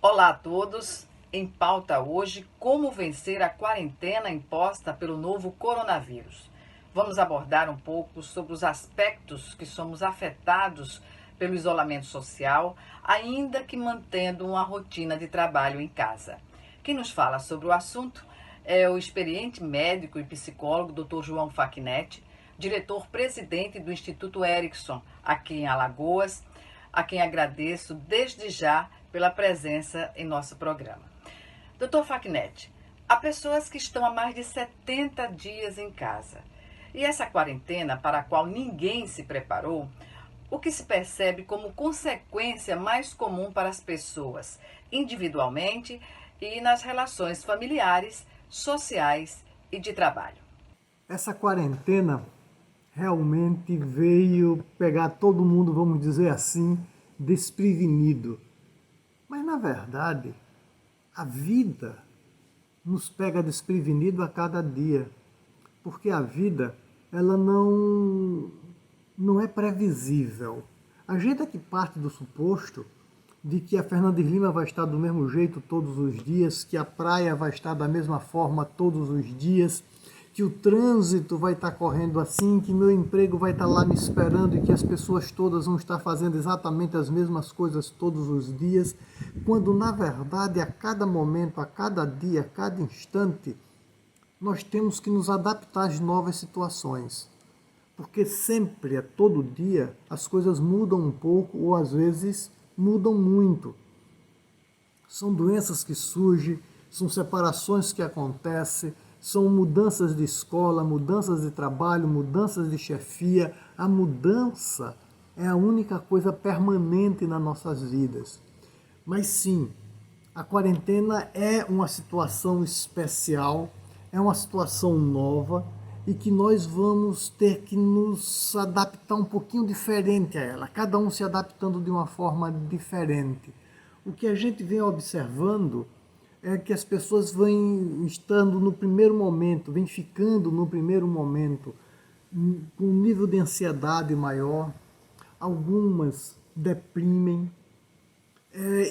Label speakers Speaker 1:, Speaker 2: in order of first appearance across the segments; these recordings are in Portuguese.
Speaker 1: Olá a todos! Em pauta hoje, como vencer a quarentena imposta pelo novo coronavírus. Vamos abordar um pouco sobre os aspectos que somos afetados pelo isolamento social, ainda que mantendo uma rotina de trabalho em casa. Quem nos fala sobre o assunto é o experiente médico e psicólogo Dr. João Facchinetti, diretor-presidente do Instituto Erickson, aqui em Alagoas, a quem agradeço desde já pela presença em nosso programa. Dr. Facchinetti, há pessoas que estão há mais de 70 dias em casa. E essa quarentena, para a qual ninguém se preparou, o que se percebe como consequência mais comum para as pessoas, individualmente e nas relações familiares, sociais e de trabalho.
Speaker 2: Essa quarentena realmente veio pegar todo mundo, vamos dizer assim, desprevenido. Mas, na verdade, a vida nos pega desprevenido a cada dia, porque a vida ela não é previsível. A gente é que parte do suposto de que a Fernandes Lima vai estar do mesmo jeito todos os dias, que a praia vai estar da mesma forma todos os dias, que o trânsito vai estar correndo assim, que meu emprego vai estar lá me esperando e que as pessoas todas vão estar fazendo exatamente as mesmas coisas todos os dias, quando na verdade a cada momento, a cada dia, a cada instante, nós temos que nos adaptar às novas situações. Porque sempre, a todo dia, as coisas mudam um pouco ou às vezes mudam muito. São doenças que surgem, são separações que acontecem, são mudanças de escola, mudanças de trabalho, mudanças de chefia. A mudança é a única coisa permanente nas nossas vidas. Mas sim, a quarentena é uma situação especial, é uma situação nova e que nós vamos ter que nos adaptar um pouquinho diferente a ela, cada um se adaptando de uma forma diferente. O que a gente vem observando é que as pessoas vêm estando no primeiro momento, vêm ficando no primeiro momento com um nível de ansiedade maior, algumas deprimem,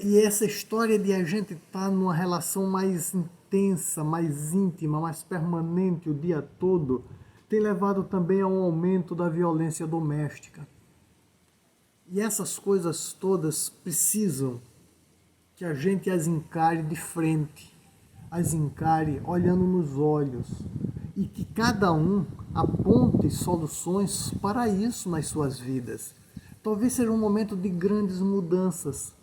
Speaker 2: e essa história de a gente estar numa relação mais intensa, mais íntima, mais permanente o dia todo, tem levado também a um aumento da violência doméstica. E essas coisas todas precisam que a gente as encare de frente, as encare olhando nos olhos e que cada um aponte soluções para isso nas suas vidas. Talvez seja um momento de grandes mudanças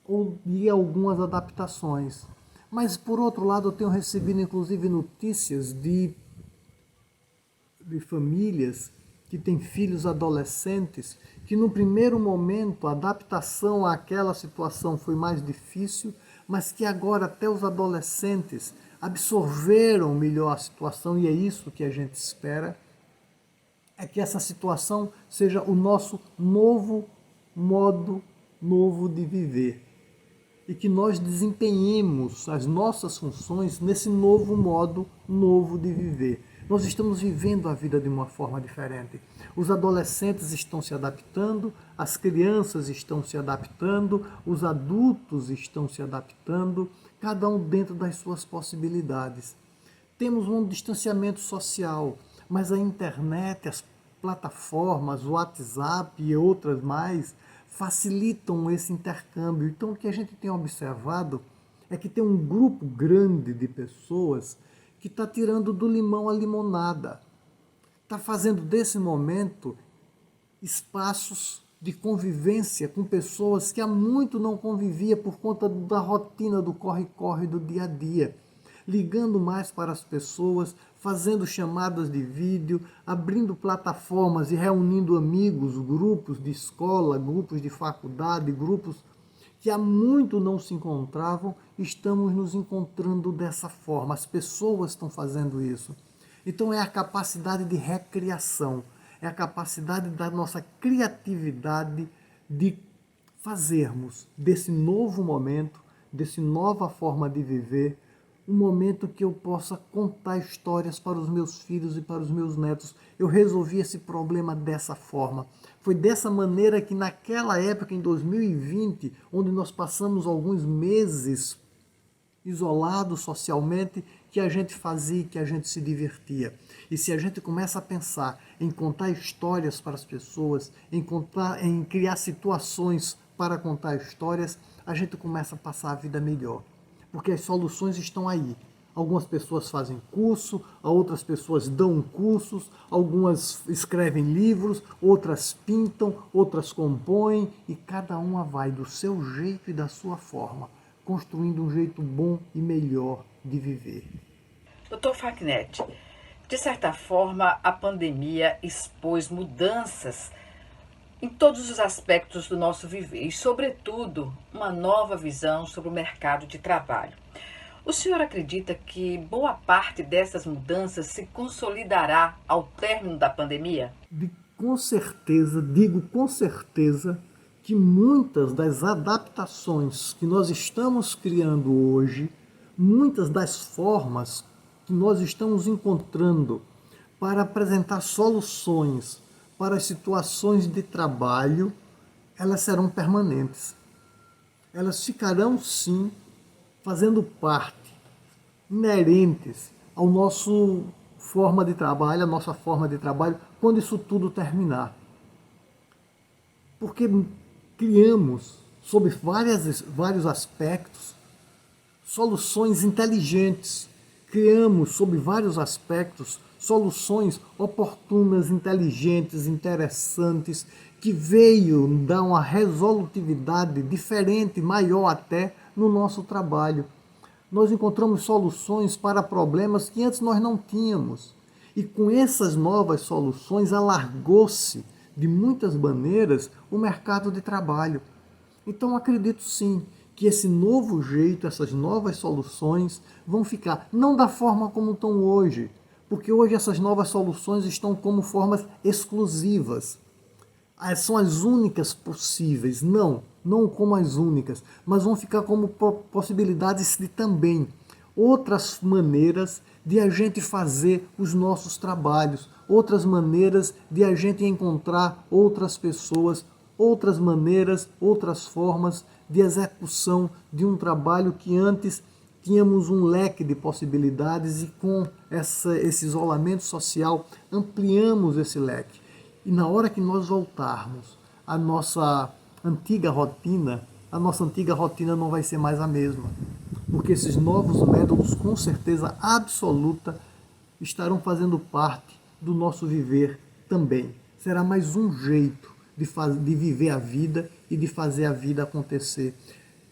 Speaker 2: ou de algumas adaptações. Mas, por outro lado, eu tenho recebido inclusive notícias de famílias que têm filhos adolescentes, que no primeiro momento a adaptação àquela situação foi mais difícil, mas que agora até os adolescentes absorveram melhor a situação, e é isso que a gente espera, é que essa situação seja o nosso novo modo novo de viver. E que nós desempenhemos as nossas funções nesse novo modo novo de viver. Nós estamos vivendo a vida de uma forma diferente. Os adolescentes estão se adaptando, as crianças estão se adaptando, os adultos estão se adaptando, cada um dentro das suas possibilidades. Temos um distanciamento social, mas a internet, as plataformas, o WhatsApp e outras mais, facilitam esse intercâmbio. Então, o que a gente tem observado é que tem um grupo grande de pessoas que está tirando do limão a limonada, está fazendo desse momento espaços de convivência com pessoas que há muito não convivia por conta da rotina do corre-corre do dia a dia, ligando mais para as pessoas, fazendo chamadas de vídeo, abrindo plataformas e reunindo amigos, grupos de escola, grupos de faculdade, grupos que há muito não se encontravam, estamos nos encontrando dessa forma. As pessoas estão fazendo isso. Então é a capacidade de recriação, é a capacidade da nossa criatividade de fazermos desse novo momento, dessa nova forma de viver, um momento que eu possa contar histórias para os meus filhos e para os meus netos. Eu resolvi esse problema dessa forma. Foi dessa maneira que naquela época, em 2020, onde nós passamos alguns meses isolados socialmente, que a gente fazia, que a gente se divertia. E se a gente começa a pensar em contar histórias para as pessoas, em criar situações para contar histórias, a gente começa a passar a vida melhor. Porque as soluções estão aí. Algumas pessoas fazem curso, outras pessoas dão cursos, algumas escrevem livros, outras pintam, outras compõem, e cada uma vai do seu jeito e da sua forma, construindo um jeito bom e melhor de viver.
Speaker 1: Dr. Fagner, de certa forma, a pandemia expôs mudanças em todos os aspectos do nosso viver e, sobretudo, uma nova visão sobre o mercado de trabalho. O senhor acredita que boa parte dessas mudanças se consolidará ao término da pandemia?
Speaker 2: Com certeza, digo com certeza, que muitas das adaptações que nós estamos criando hoje, muitas das formas que nós estamos encontrando para apresentar soluções para as situações de trabalho, elas serão permanentes. Elas ficarão, sim, fazendo parte, inerentes ao nosso forma de trabalho, a nossa forma de trabalho, quando isso tudo terminar. Porque criamos, sob vários aspectos, soluções inteligentes. Criamos, sob vários aspectos, soluções oportunas, inteligentes, interessantes, que veio dar uma resolutividade diferente, maior até, no nosso trabalho. Nós encontramos soluções para problemas que antes nós não tínhamos. E com essas novas soluções alargou-se, de muitas maneiras, o mercado de trabalho. Então acredito sim que esse novo jeito, essas novas soluções vão ficar, não da forma como estão hoje, porque hoje essas novas soluções estão como formas exclusivas. São as únicas possíveis, não como as únicas, mas vão ficar como possibilidades de também outras maneiras de a gente fazer os nossos trabalhos, outras maneiras de a gente encontrar outras pessoas, outras maneiras, outras formas de execução de um trabalho que antes tínhamos um leque de possibilidades e com esse isolamento social ampliamos esse leque. E na hora que nós voltarmos à nossa antiga rotina, a nossa antiga rotina não vai ser mais a mesma. Porque esses novos métodos, com certeza absoluta, estarão fazendo parte do nosso viver também. Será mais um jeito de viver a vida e de fazer a vida acontecer.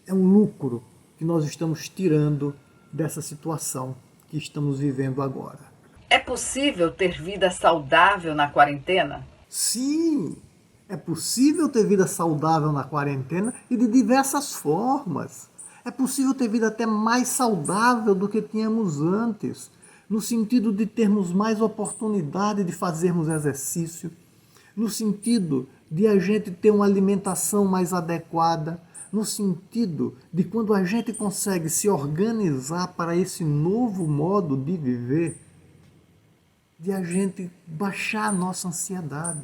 Speaker 2: É um lucro que nós estamos tirando dessa situação que estamos vivendo agora.
Speaker 1: É possível ter vida saudável na quarentena?
Speaker 2: Sim, é possível ter vida saudável na quarentena e de diversas formas. É possível ter vida até mais saudável do que tínhamos antes, no sentido de termos mais oportunidade de fazermos exercício, no sentido de a gente ter uma alimentação mais adequada, no sentido de quando a gente consegue se organizar para esse novo modo de viver, de a gente baixar a nossa ansiedade,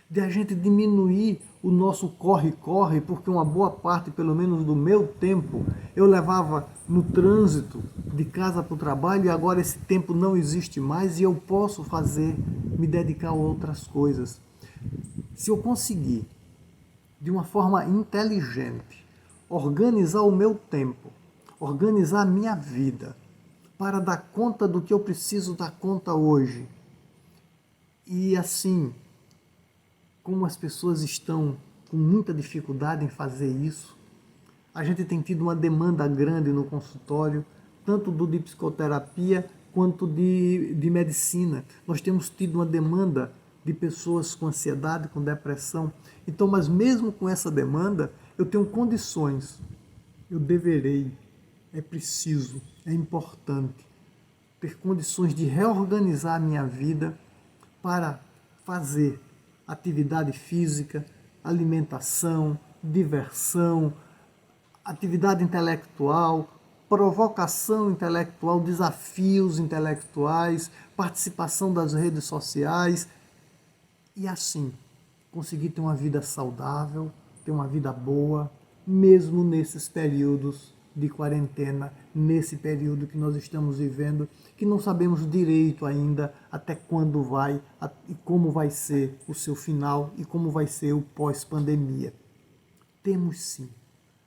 Speaker 2: de a gente diminuir o nosso corre-corre, porque uma boa parte, pelo menos do meu tempo, eu levava no trânsito de casa para o trabalho e agora esse tempo não existe mais e eu posso me dedicar a outras coisas. Se eu conseguir, de uma forma inteligente, organizar o meu tempo, organizar a minha vida, para dar conta do que eu preciso dar conta hoje. E assim, como as pessoas estão com muita dificuldade em fazer isso, a gente tem tido uma demanda grande no consultório, tanto de psicoterapia quanto de medicina. Nós temos tido uma demanda de pessoas com ansiedade, com depressão. Então, mas mesmo com essa demanda, eu tenho condições, eu deverei, é preciso, é importante ter condições de reorganizar a minha vida para fazer atividade física, alimentação, diversão, atividade intelectual, provocação intelectual, desafios intelectuais, participação das redes sociais e assim conseguir ter uma vida saudável, ter uma vida boa, mesmo nesses períodos de quarentena, nesse período que nós estamos vivendo, que não sabemos direito ainda até quando vai e como vai ser o seu final e como vai ser o pós-pandemia. Temos sim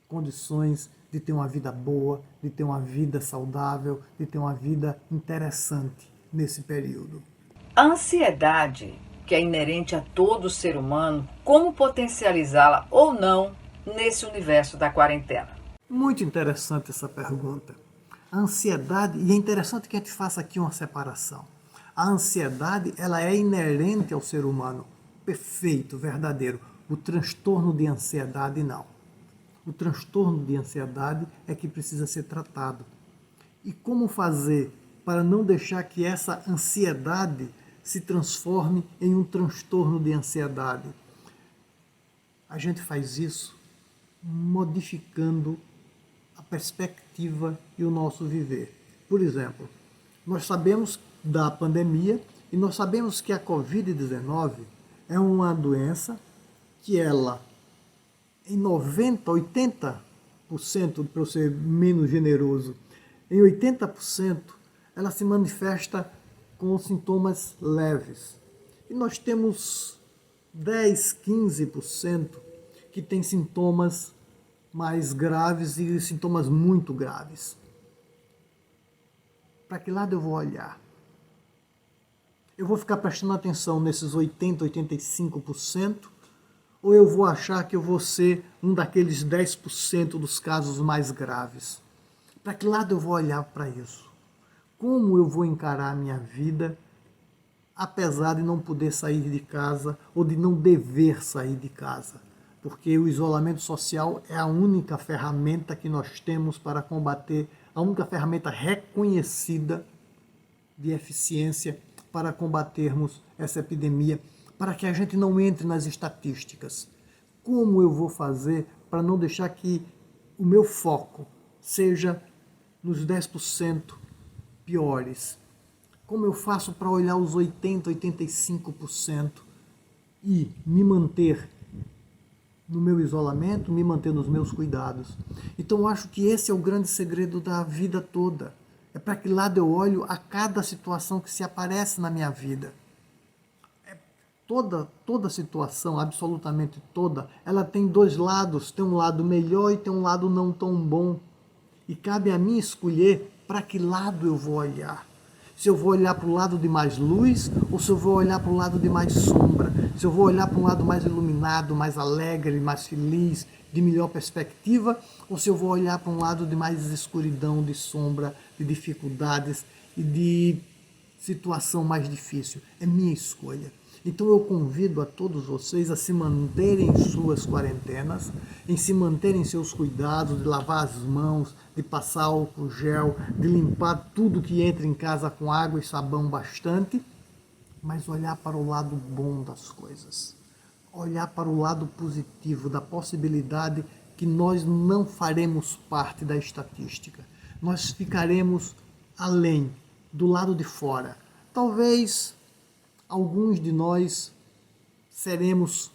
Speaker 2: condições de ter uma vida boa, de ter uma vida saudável, de ter uma vida interessante nesse período.
Speaker 1: A ansiedade, que é inerente a todo ser humano, como potencializá-la ou não nesse universo da quarentena?
Speaker 2: Muito interessante essa pergunta. A ansiedade, e é interessante que a gente faça aqui uma separação. A ansiedade, ela é inerente ao ser humano, perfeito, verdadeiro. O transtorno de ansiedade, não. O transtorno de ansiedade é que precisa ser tratado. E como fazer para não deixar que essa ansiedade se transforme em um transtorno de ansiedade? A gente faz isso modificando a perspectiva e o nosso viver. Por exemplo, nós sabemos da pandemia e nós sabemos que a Covid-19 é uma doença que ela, em 90, 80%, para eu ser menos generoso, em 80% ela se manifesta com sintomas leves. E nós temos 10, 15% que tem sintomas mais graves e sintomas muito graves. Para que lado eu vou olhar? Eu vou ficar prestando atenção nesses 80, 85%, ou eu vou achar que eu vou ser um daqueles 10% dos casos mais graves? Para que lado eu vou olhar para isso? Como eu vou encarar a minha vida, apesar de não poder sair de casa ou de não dever sair de casa? Porque o isolamento social é a única ferramenta que nós temos para combater, a única ferramenta reconhecida de eficiência para combatermos essa epidemia, para que a gente não entre nas estatísticas. Como eu vou fazer para não deixar que o meu foco seja nos 10% piores? Como eu faço para olhar os 80, 85% e me manter no meu isolamento, me manter nos meus cuidados? Então eu acho que esse é o grande segredo da vida toda. É para que lado eu olho a cada situação que se aparece na minha vida. Toda situação, absolutamente toda, ela tem dois lados. Tem um lado melhor e tem um lado não tão bom. E cabe a mim escolher para que lado eu vou olhar. Se eu vou olhar para o lado de mais luz ou se eu vou olhar para o lado de mais sombra. Se eu vou olhar para um lado mais iluminado, mais alegre, mais feliz, de melhor perspectiva, ou se eu vou olhar para um lado de mais escuridão, de sombra, de dificuldades e de situação mais difícil. É minha escolha. Então eu convido a todos vocês a se manterem em suas quarentenas, em se manterem em seus cuidados, de lavar as mãos, de passar álcool gel, de limpar tudo que entra em casa com água e sabão bastante, mas olhar para o lado bom das coisas. Olhar para o lado positivo, da possibilidade que nós não faremos parte da estatística. Nós ficaremos além, do lado de fora. Talvez alguns de nós seremos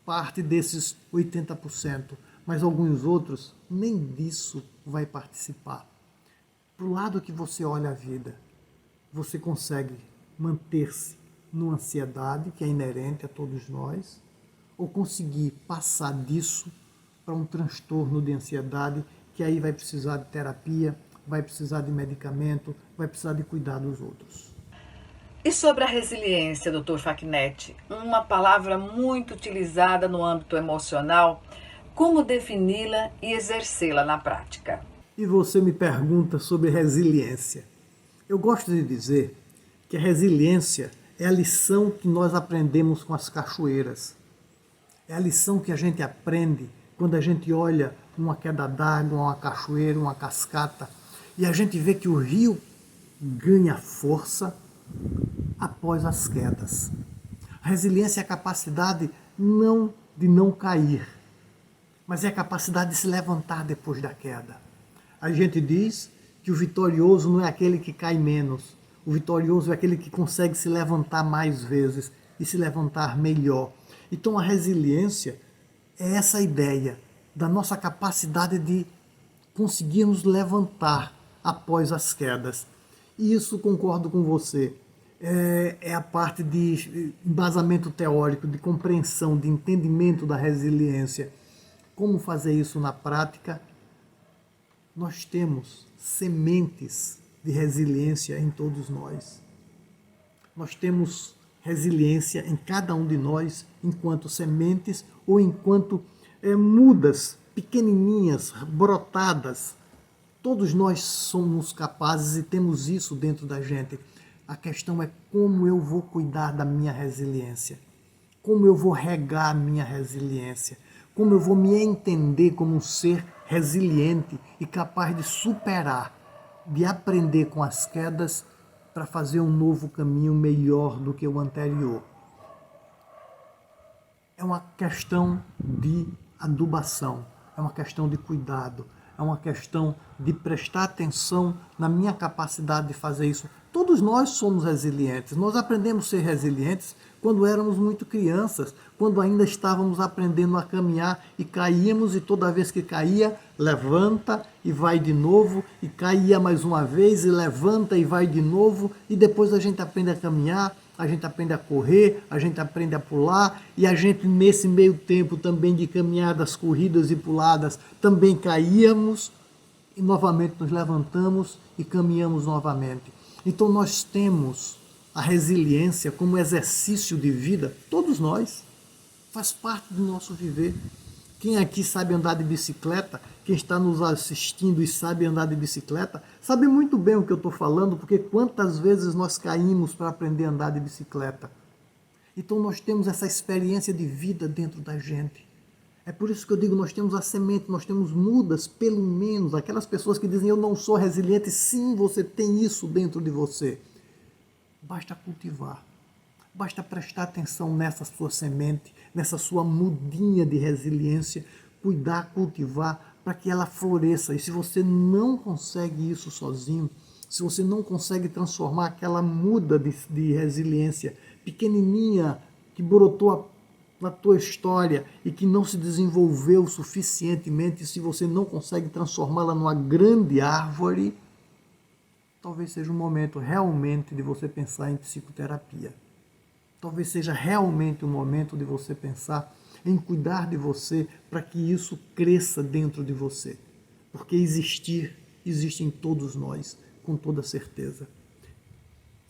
Speaker 2: parte desses 80%, mas alguns outros nem disso vai participar. Para o lado que você olha a vida, você consegue manter-se numa ansiedade que é inerente a todos nós, ou conseguir passar disso para um transtorno de ansiedade que aí vai precisar de terapia, vai precisar de medicamento, vai precisar de cuidar dos outros.
Speaker 1: E sobre a resiliência, Dr. Facchinetti, uma palavra muito utilizada no âmbito emocional, como defini-la e exercê-la na prática?
Speaker 2: E você me pergunta sobre resiliência. Eu gosto de dizer que a resiliência é a lição que nós aprendemos com as cachoeiras. É a lição que a gente aprende quando a gente olha uma queda d'água, uma cachoeira, uma cascata, e a gente vê que o rio ganha força após as quedas. A resiliência é a capacidade não de não cair, mas é a capacidade de se levantar depois da queda. A gente diz que o vitorioso não é aquele que cai menos. O vitorioso é aquele que consegue se levantar mais vezes e se levantar melhor. Então a resiliência é essa ideia da nossa capacidade de conseguirmos levantar após as quedas. E isso, concordo com você, é a parte de embasamento teórico, de compreensão, de entendimento da resiliência. Como fazer isso na prática? Nós temos sementes de resiliência em todos nós. Nós temos resiliência em cada um de nós, enquanto sementes ou enquanto mudas pequenininhas, brotadas. Todos nós somos capazes e temos isso dentro da gente. A questão é como eu vou cuidar da minha resiliência, como eu vou regar a minha resiliência, como eu vou me entender como um ser resiliente e capaz de superar, de aprender com as quedas para fazer um novo caminho melhor do que o anterior. É uma questão de adubação, é uma questão de cuidado, é uma questão de prestar atenção na minha capacidade de fazer isso. Todos nós somos resilientes. Nós aprendemos a ser resilientes quando éramos muito crianças, quando ainda estávamos aprendendo a caminhar e caíamos, e toda vez que caía, levanta e vai de novo, e caía mais uma vez e levanta e vai de novo, e depois a gente aprende a caminhar, a gente aprende a correr, a gente aprende a pular, e a gente nesse meio tempo também de caminhadas, corridas e puladas, também caíamos e novamente nos levantamos e caminhamos novamente. Então nós temos a resiliência como exercício de vida, todos nós, faz parte do nosso viver. Quem aqui sabe andar de bicicleta, quem está nos assistindo e sabe andar de bicicleta, sabe muito bem o que eu estou falando, porque quantas vezes nós caímos para aprender a andar de bicicleta. Então nós temos essa experiência de vida dentro da gente. É por isso que eu digo, nós temos a semente, nós temos mudas, pelo menos, aquelas pessoas que dizem eu não sou resiliente, sim, você tem isso dentro de você. Basta cultivar, basta prestar atenção nessa sua semente, nessa sua mudinha de resiliência, cuidar, cultivar, para que ela floresça. E se você não consegue isso sozinho, se você não consegue transformar aquela muda de resiliência pequenininha que brotou na tua história e que não se desenvolveu suficientemente, se você não consegue transformá-la numa grande árvore, talvez seja um momento realmente de você pensar em psicoterapia. Talvez seja realmente um momento de você pensar em cuidar de você para que isso cresça dentro de você. Porque existir, existe em todos nós, com toda certeza.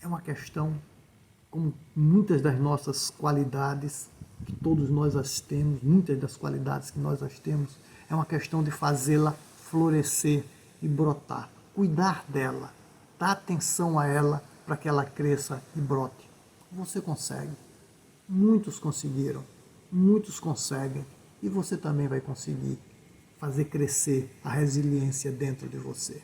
Speaker 2: É uma questão, como muitas das nossas qualidades, que todos nós as temos, muitas das qualidades que nós as temos, é uma questão de fazê-la florescer e brotar. Cuidar dela, dar atenção a ela para que ela cresça e brote. Você consegue. Muitos conseguiram. Muitos conseguem. E você também vai conseguir fazer crescer a resiliência dentro de você.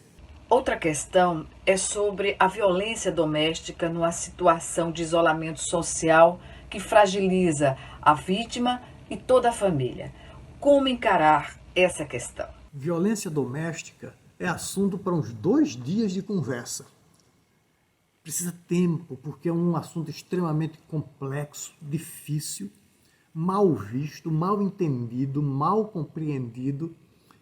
Speaker 1: Outra questão é sobre a violência doméstica numa situação de isolamento social que fragiliza a vítima e toda a família. Como encarar essa questão?
Speaker 2: Violência doméstica é assunto para uns 2 dias de conversa. Precisa tempo, porque é um assunto extremamente complexo, difícil, mal visto, mal entendido, mal compreendido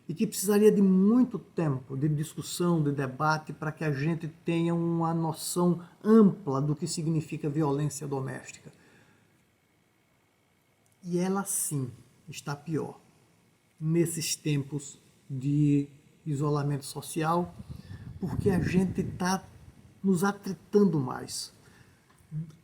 Speaker 2: e que precisaria de muito tempo de discussão, de debate, para que a gente tenha uma noção ampla do que significa violência doméstica. E ela sim está pior nesses tempos de isolamento social, porque a gente está nos atritando mais.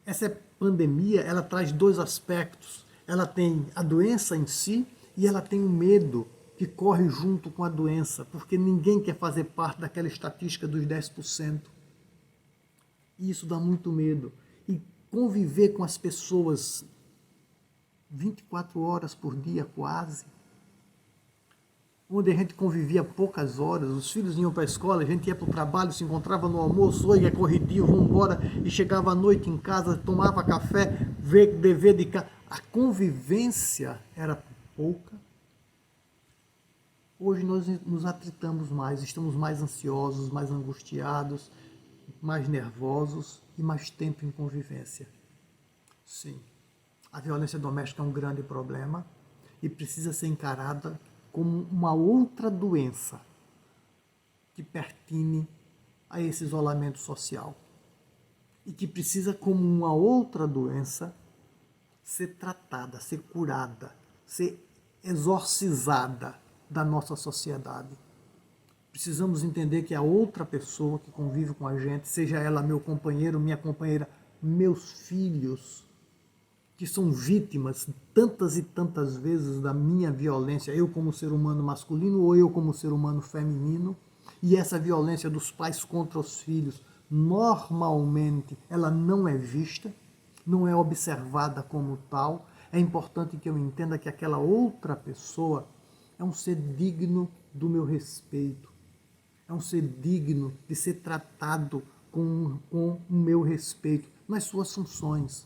Speaker 2: Essa pandemia, ela traz 2 aspectos. Ela tem a doença em si e ela tem o medo que corre junto com a doença, porque ninguém quer fazer parte daquela estatística dos 10%. E isso dá muito medo. E conviver com as pessoas 24 horas por dia quase, onde a gente convivia poucas horas, os filhos iam para a escola, a gente ia para o trabalho, se encontrava no almoço, oi, é corridinho, vamos embora, e chegava à noite em casa, tomava café, ver dever de casa. A convivência era pouca, Hoje nós nos atritamos mais, estamos mais ansiosos, mais angustiados, mais nervosos e mais tempo em convivência. Sim, a violência doméstica é um grande problema e precisa ser encarada como uma outra doença que pertine a esse isolamento social e que precisa, como uma outra doença, ser tratada, ser curada, ser exorcizada da nossa sociedade. Precisamos entender que a outra pessoa que convive com a gente, seja ela meu companheiro, minha companheira, meus filhos, que são vítimas tantas e tantas vezes da minha violência, eu como ser humano masculino ou eu como ser humano feminino, e essa violência dos pais contra os filhos, normalmente ela não é vista, não é observada como tal. É importante que eu entenda que aquela outra pessoa é um ser digno do meu respeito, é um ser digno de ser tratado com o meu respeito nas suas funções.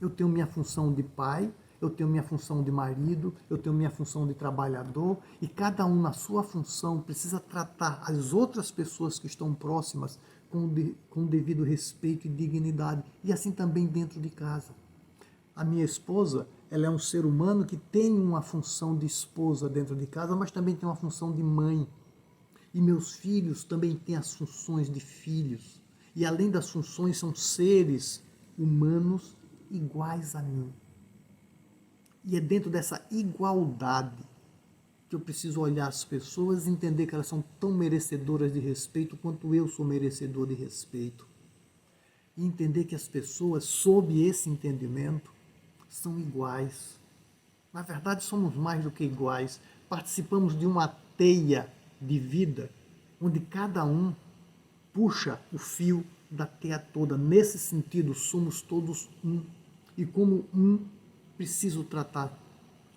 Speaker 2: Eu tenho minha função de pai, eu tenho minha função de marido, eu tenho minha função de trabalhador, e cada um na sua função precisa tratar as outras pessoas que estão próximas com devido respeito e dignidade, e assim também dentro de casa. A minha esposa, ela é um ser humano que tem uma função de esposa dentro de casa, mas também tem uma função de mãe. E meus filhos também têm as funções de filhos. E além das funções, são seres humanos iguais a mim. E é dentro dessa igualdade que eu preciso olhar as pessoas e entender que elas são tão merecedoras de respeito quanto eu sou merecedor de respeito. E entender que as pessoas, sob esse entendimento, são iguais. Na verdade, somos mais do que iguais. Participamos de uma teia de vida onde cada um puxa o fio da teia toda. Nesse sentido, somos todos um. E como um, preciso tratar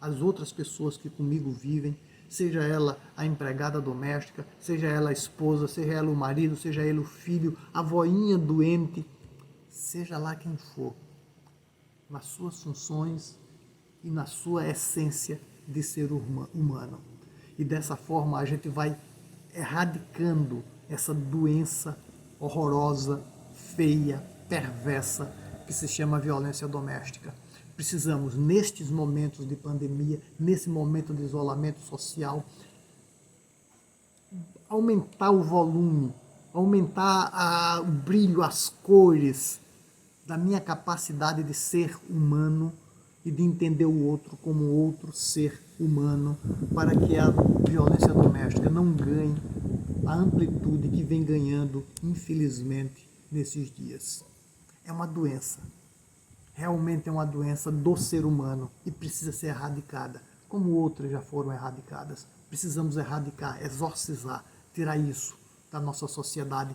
Speaker 2: as outras pessoas que comigo vivem, seja ela a empregada doméstica, seja ela a esposa, seja ela o marido, seja ele o filho, a voinha doente, seja lá quem for, nas suas funções e na sua essência de ser humano. E dessa forma a gente vai erradicando essa doença horrorosa, feia, perversa, que se chama violência doméstica. Precisamos, nestes momentos de pandemia, nesse momento de isolamento social, aumentar o volume, aumentar o brilho, as cores da minha capacidade de ser humano e de entender o outro como outro ser humano, para que a violência doméstica não ganhe a amplitude que vem ganhando, infelizmente, nesses dias. É uma doença. Realmente é uma doença do ser humano e precisa ser erradicada, como outras já foram erradicadas. Precisamos erradicar, exorcizar, tirar isso da nossa sociedade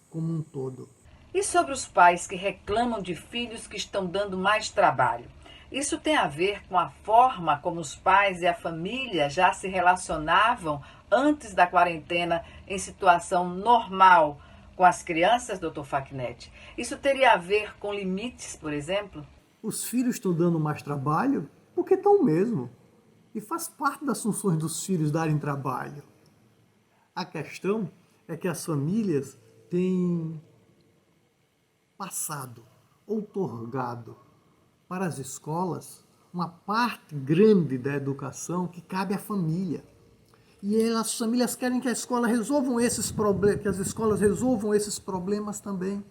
Speaker 2: como um todo.
Speaker 1: E sobre os pais que reclamam de filhos que estão dando mais trabalho? Isso tem a ver com a forma como os pais e a família já se relacionavam antes da quarentena em situação normal com as crianças, doutor Facnet? Isso teria a ver com limites, por exemplo?
Speaker 2: Os filhos estão dando mais trabalho porque estão mesmo. E faz parte das funções dos filhos darem trabalho. A questão é que as famílias têm passado, outorgado para as escolas uma parte grande da educação que cabe à família. E as famílias querem que a escola resolvam esses problemas, que as escolas resolvam esses problemas também,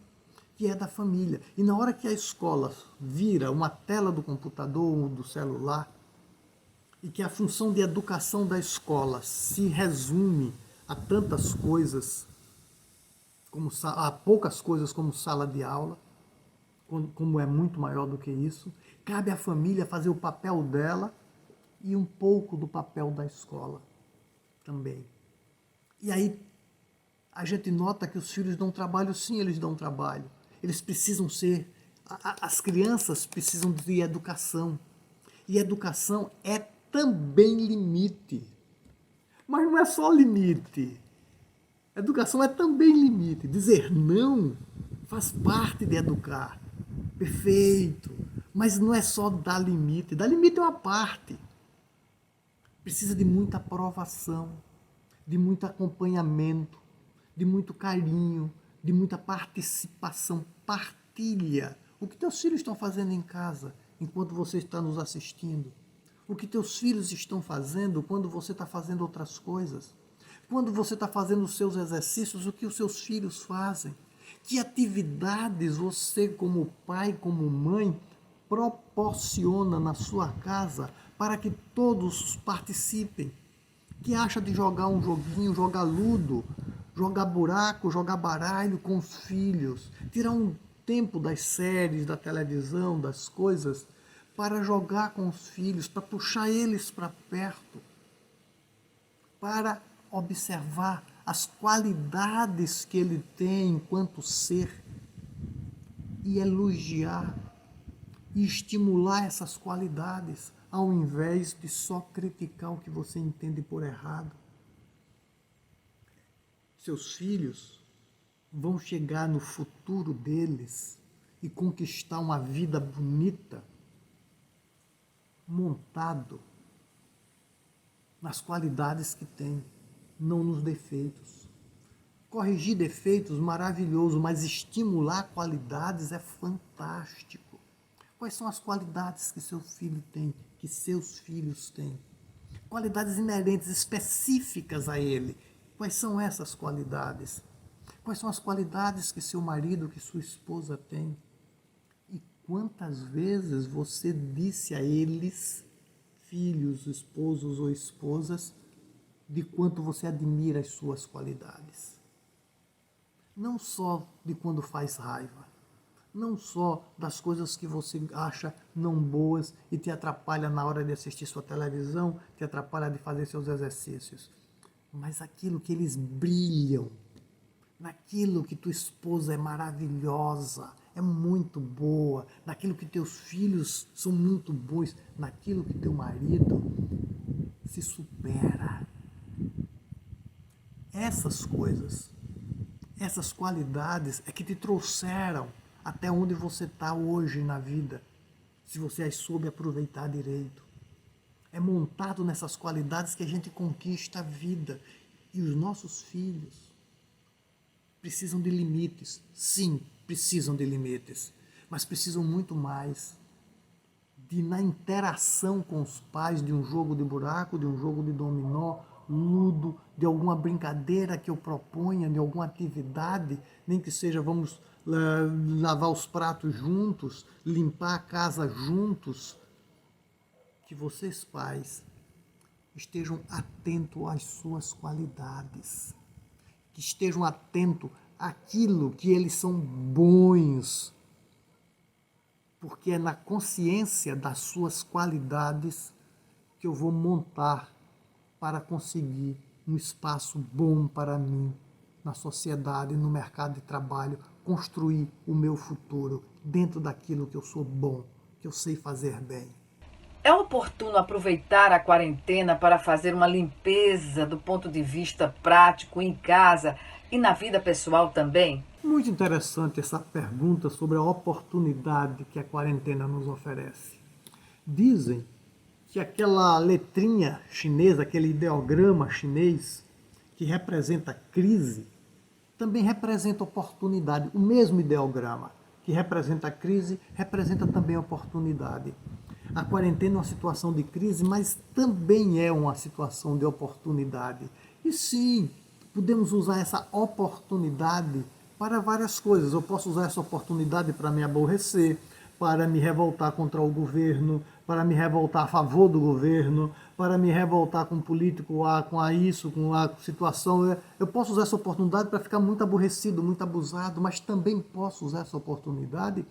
Speaker 2: que é da família. E na hora que a escola vira uma tela do computador ou do celular, e que a função de educação da escola se resume a tantas coisas, a poucas coisas como sala de aula, como é muito maior do que isso, cabe à família fazer o papel dela e um pouco do papel da escola também. E aí a gente nota que os filhos dão trabalho, sim, eles dão trabalho. Eles precisam ser, as crianças precisam de educação. E educação é também limite. Mas não é só limite. Educação é também limite. Dizer não faz parte de educar. Perfeito. Mas não é só dar limite. Dar limite é uma parte. Precisa de muita aprovação. de muito acompanhamento, de muito carinho, de muita participação. Partilha o que teus filhos estão fazendo em casa enquanto você está nos assistindo. O que teus filhos estão fazendo quando você está fazendo outras coisas. Quando você está fazendo os seus exercícios, o que os seus filhos fazem. Que atividades você, como pai, como mãe, proporciona na sua casa para que todos participem. Que acha de jogar um joguinho, jogar ludo, jogar buraco, jogar baralho com os filhos, tirar um tempo das séries, da televisão, das coisas, para jogar com os filhos, para puxar eles para perto, para observar as qualidades que ele tem enquanto ser e elogiar e estimular essas qualidades, ao invés de só criticar o que você entende por errado. Seus filhos vão chegar no futuro deles e conquistar uma vida bonita, montado nas qualidades que têm, não nos defeitos. Corrigir defeitos, maravilhoso, mas estimular qualidades é fantástico. Quais são as qualidades que seu filho tem, que seus filhos têm? Qualidades inerentes, específicas a ele. Quais são essas qualidades? Quais são as qualidades que seu marido, que sua esposa tem? E quantas vezes você disse a eles, filhos, esposos ou esposas, de quanto você admira as suas qualidades? Não só de quando faz raiva, não só das coisas que você acha não boas e te atrapalha na hora de assistir sua televisão, te atrapalha de fazer seus exercícios, mas aquilo que eles brilham, naquilo que tua esposa é maravilhosa, é muito boa, naquilo que teus filhos são muito bons, naquilo que teu marido se supera. Essas coisas, essas qualidades é que te trouxeram até onde você está hoje na vida, se você as soube aproveitar direito. É montado nessas qualidades que a gente conquista a vida. E os nossos filhos precisam de limites. Sim, precisam de limites. Mas precisam muito mais de, na interação com os pais, de um jogo de buraco, de um jogo de dominó, ludo, de alguma brincadeira que eu proponha, de alguma atividade, nem que seja vamos lavar os pratos juntos, limpar a casa juntos. Que vocês, pais, estejam atentos às suas qualidades, que estejam atentos àquilo que eles são bons, porque é na consciência das suas qualidades que eu vou montar para conseguir um espaço bom para mim na sociedade, no mercado de trabalho, construir o meu futuro dentro daquilo que eu sou bom, que eu sei fazer bem.
Speaker 1: É oportuno aproveitar a quarentena para fazer uma limpeza do ponto de vista prático em casa e na vida pessoal também?
Speaker 2: Muito interessante essa pergunta sobre a oportunidade que a quarentena nos oferece. Dizem que aquela letrinha chinesa, aquele ideograma chinês que representa crise, também representa oportunidade. O mesmo ideograma que representa a crise, representa também a oportunidade. A quarentena é uma situação de crise, mas também é uma situação de oportunidade. E sim, podemos usar essa oportunidade para várias coisas. Eu posso usar essa oportunidade para me aborrecer, para me revoltar contra o governo, para me revoltar a favor do governo, para me revoltar com o político, com a situação. Eu posso usar essa oportunidade para ficar muito aborrecido, muito abusado, mas também posso usar essa oportunidade,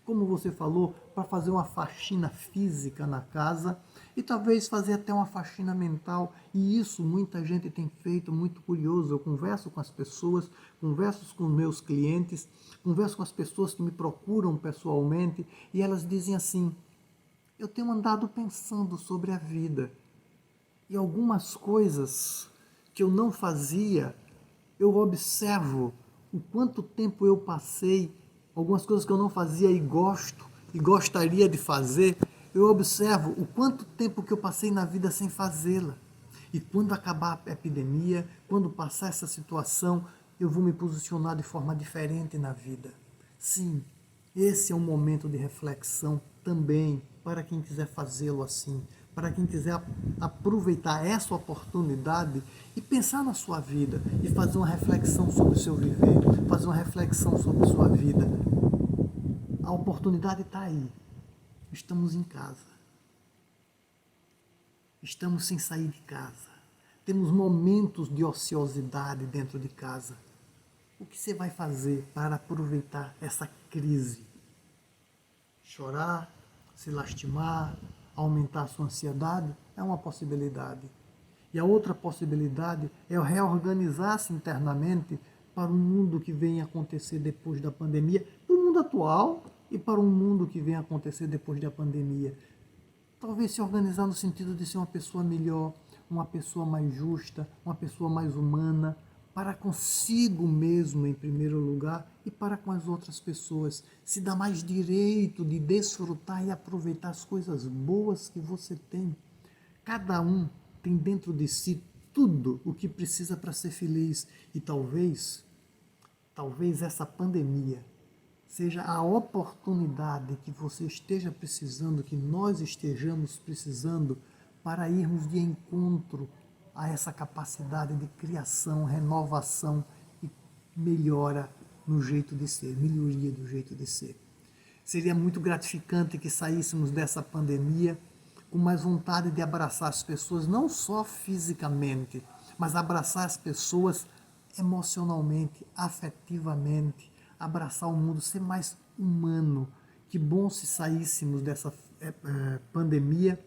Speaker 2: como você falou, para fazer uma faxina física na casa e talvez fazer até uma faxina mental. E isso muita gente tem feito, muito curioso. Eu converso com as pessoas, converso com os meus clientes, converso com as pessoas que me procuram pessoalmente e elas dizem assim: eu tenho andado pensando sobre a vida e algumas coisas que eu não fazia, eu observo o quanto tempo eu passei, algumas coisas que eu não fazia e gosto e gostaria de fazer, eu observo o quanto tempo que eu passei na vida sem fazê-la. E quando acabar a epidemia, quando passar essa situação, eu vou me posicionar de forma diferente na vida. Sim, esse é um momento de reflexão também para quem quiser fazê-lo assim, para quem quiser aproveitar essa oportunidade e pensar na sua vida e fazer uma reflexão sobre o seu viver, fazer uma reflexão sobre a sua vida. A oportunidade está aí. Estamos em casa. Estamos sem sair de casa. Temos momentos de ociosidade dentro de casa. O que você vai fazer para aproveitar essa crise? Chorar, se lastimar, aumentar a sua ansiedade? É uma possibilidade. E a outra possibilidade é reorganizar-se internamente para o mundo que vem acontecer depois da pandemia, para o mundo atual e para o mundo que vem acontecer depois da pandemia. Talvez se organizar no sentido de ser uma pessoa melhor, uma pessoa mais justa, uma pessoa mais humana, para consigo mesmo em primeiro lugar e para com as outras pessoas. Se dá mais direito de desfrutar e aproveitar as coisas boas que você tem. Cada um tem dentro de si tudo o que precisa para ser feliz. E talvez essa pandemia seja a oportunidade que você esteja precisando, que nós estejamos precisando, para irmos de encontro a essa capacidade de criação, renovação e melhora no jeito de ser, melhoria do jeito de ser. Seria muito gratificante que saíssemos dessa pandemia com mais vontade de abraçar as pessoas, não só fisicamente, mas abraçar as pessoas emocionalmente, afetivamente, abraçar o mundo, ser mais humano. Que bom se saíssemos dessa pandemia,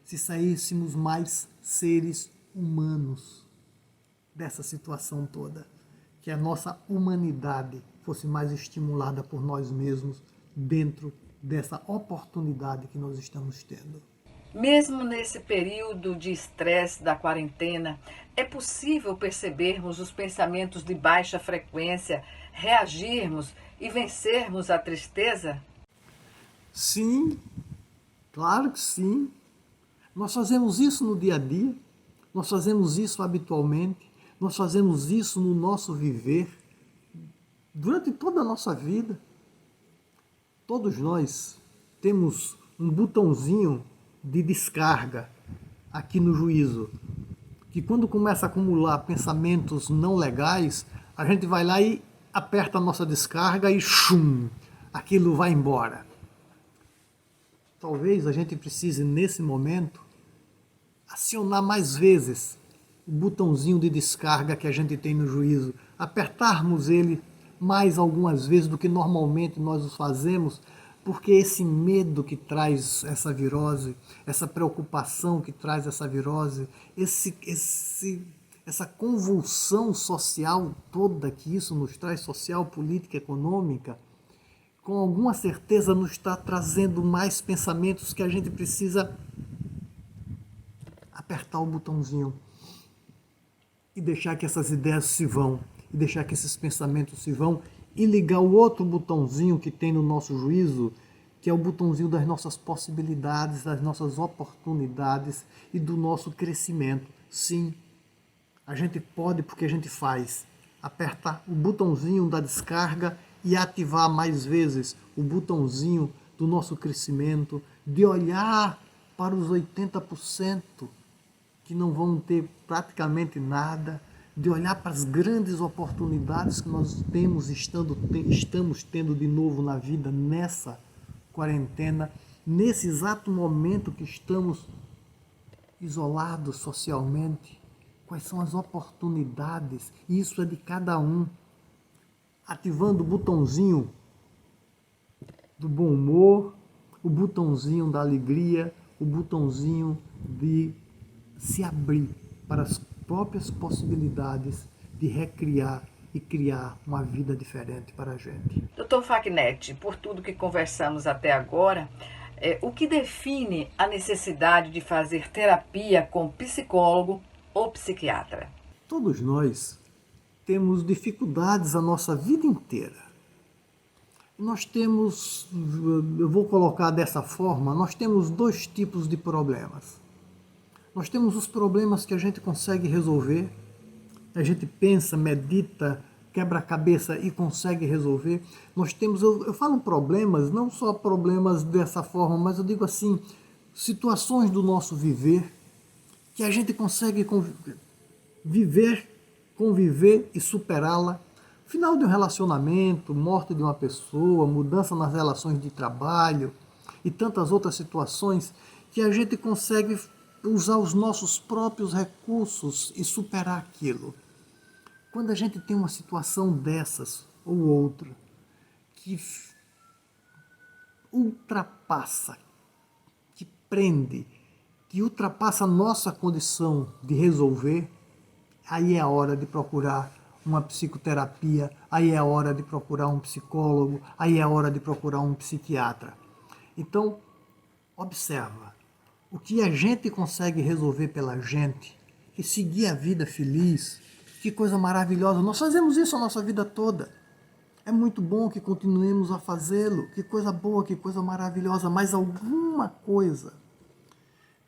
Speaker 2: se saíssemos mais seres humanos dessa situação toda. Que a nossa humanidade fosse mais estimulada por nós mesmos dentro dessa oportunidade que nós estamos tendo.
Speaker 1: Mesmo nesse período de estresse da quarentena, é possível percebermos os pensamentos de baixa frequência, reagirmos e vencermos a tristeza?
Speaker 2: Sim, claro que sim. Nós fazemos isso no dia a dia, nós fazemos isso habitualmente, nós fazemos isso no nosso viver, durante toda a nossa vida. Todos nós temos um botãozinho de descarga aqui no juízo, que quando começa a acumular pensamentos não legais, a gente vai lá e aperta a nossa descarga e chum, aquilo vai embora. Talvez a gente precise, nesse momento, acionar mais vezes o botãozinho de descarga que a gente tem no juízo, apertarmos ele mais algumas vezes do que normalmente nós o fazemos, porque esse medo que traz essa virose, essa preocupação que traz essa virose, essa convulsão social toda que isso nos traz, social, política, econômica, com alguma certeza nos está trazendo mais pensamentos que a gente precisa apertar o botãozinho e deixar que essas ideias se vão, e deixar que esses pensamentos se vão, e ligar o outro botãozinho que tem no nosso juízo, que é o botãozinho das nossas possibilidades, das nossas oportunidades e do nosso crescimento. Sim, a gente pode, porque a gente faz, apertar o botãozinho da descarga e ativar mais vezes o botãozinho do nosso crescimento, de olhar para os 80% que não vão ter praticamente nada, de olhar para as grandes oportunidades que nós estamos tendo de novo na vida nessa quarentena, nesse exato momento que estamos isolados socialmente. Quais são as oportunidades? Isso é de cada um. Ativando o botãozinho do bom humor, o botãozinho da alegria, o botãozinho de se abrir para as próprias possibilidades de recriar e criar uma vida diferente para a gente.
Speaker 1: Dr. Fagner, por tudo que conversamos até agora, o que define a necessidade de fazer terapia com psicólogo ou psiquiatra?
Speaker 2: Todos nós temos dificuldades a nossa vida inteira. Nós temos, eu vou colocar dessa forma, nós temos dois tipos de problemas. Nós temos os problemas que a gente consegue resolver, a gente pensa, medita, quebra a cabeça e consegue resolver. Nós temos, eu falo problemas, não só problemas dessa forma, mas eu digo assim, situações do nosso viver que a gente consegue viver, conviver e superá-la. Final de um relacionamento, morte de uma pessoa, mudança nas relações de trabalho e tantas outras situações que a gente consegue usar os nossos próprios recursos e superar aquilo. Quando a gente tem uma situação dessas ou outra que ultrapassa, que prende, que ultrapassa a nossa condição de resolver, aí é a hora de procurar uma psicoterapia, aí é a hora de procurar um psicólogo, aí é a hora de procurar um psiquiatra. Então, observa, o que a gente consegue resolver pela gente, e seguir a vida feliz, que coisa maravilhosa. Nós fazemos isso a nossa vida toda. É muito bom que continuemos a fazê-lo, que coisa boa, que coisa maravilhosa, mas alguma coisa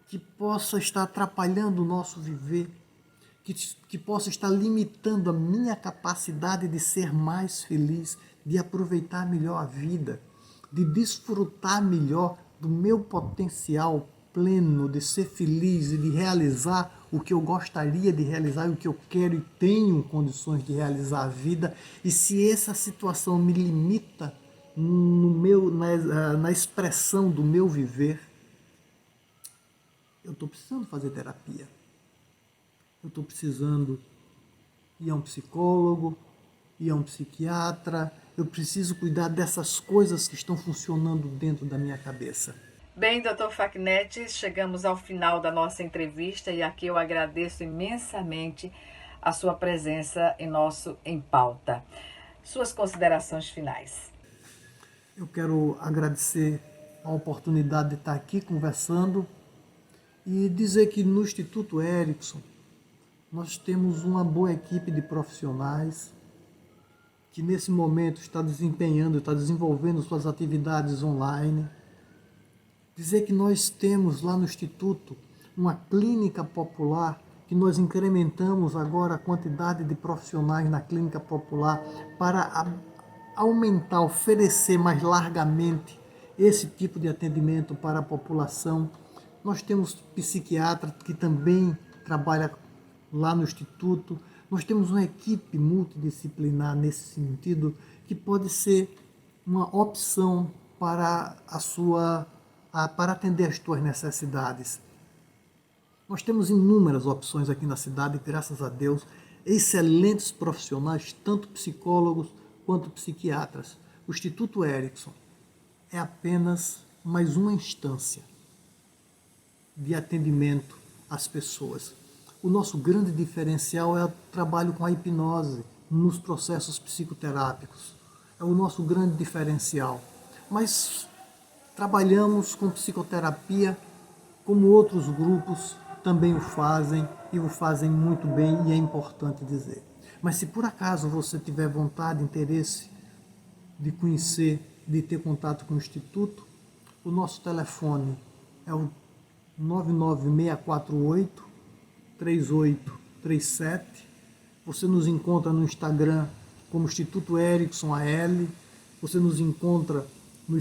Speaker 2: que possa estar atrapalhando o nosso viver, que possa estar limitando a minha capacidade de ser mais feliz, de aproveitar melhor a vida, de desfrutar melhor do meu potencial pleno, de ser feliz e de realizar o que eu gostaria de realizar e o que eu quero e tenho condições de realizar a vida. E se essa situação me limita na expressão do meu viver, eu estou precisando fazer terapia. Eu estou precisando ir a um psicólogo, ir a um psiquiatra. Eu preciso cuidar dessas coisas que estão funcionando dentro da minha cabeça.
Speaker 1: Bem, Dr. Facchinetti, chegamos ao final da nossa entrevista e aqui eu agradeço imensamente a sua presença em nosso Em Pauta. Suas considerações finais.
Speaker 2: Eu quero agradecer a oportunidade de estar aqui conversando e dizer que no Instituto Erickson nós temos uma boa equipe de profissionais que nesse momento está desenvolvendo suas atividades online. Dizer que nós temos lá no Instituto uma clínica popular, que nós incrementamos agora a quantidade de profissionais na clínica popular para aumentar, oferecer mais largamente esse tipo de atendimento para a população. Nós temos psiquiatra que também trabalha lá no Instituto. Nós temos uma equipe multidisciplinar nesse sentido, que pode ser uma opção para para atender as tuas necessidades. Nós temos inúmeras opções aqui na cidade, graças a Deus, excelentes profissionais, tanto psicólogos quanto psiquiatras. O Instituto Erickson é apenas mais uma instância de atendimento às pessoas. O nosso grande diferencial é o trabalho com a hipnose nos processos psicoterápicos. É o nosso grande diferencial. Mas trabalhamos com psicoterapia como outros grupos também o fazem e o fazem muito bem, e é importante dizer. Mas se por acaso você tiver vontade, interesse de conhecer, de ter contato com o Instituto, o nosso telefone é o 99648-3837. Você nos encontra no Instagram como Instituto Erickson AL. Você nos encontra no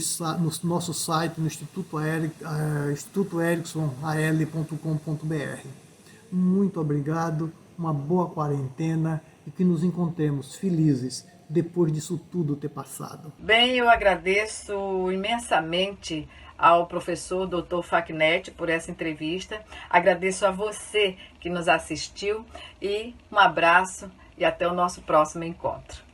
Speaker 2: nosso site, no institutoericksonal.com.br. Muito obrigado, uma boa quarentena e que nos encontremos felizes depois disso tudo ter passado.
Speaker 1: Bem, eu agradeço imensamente ao professor Dr. Facchinetti por essa entrevista. Agradeço a você que nos assistiu e um abraço e até o nosso próximo encontro.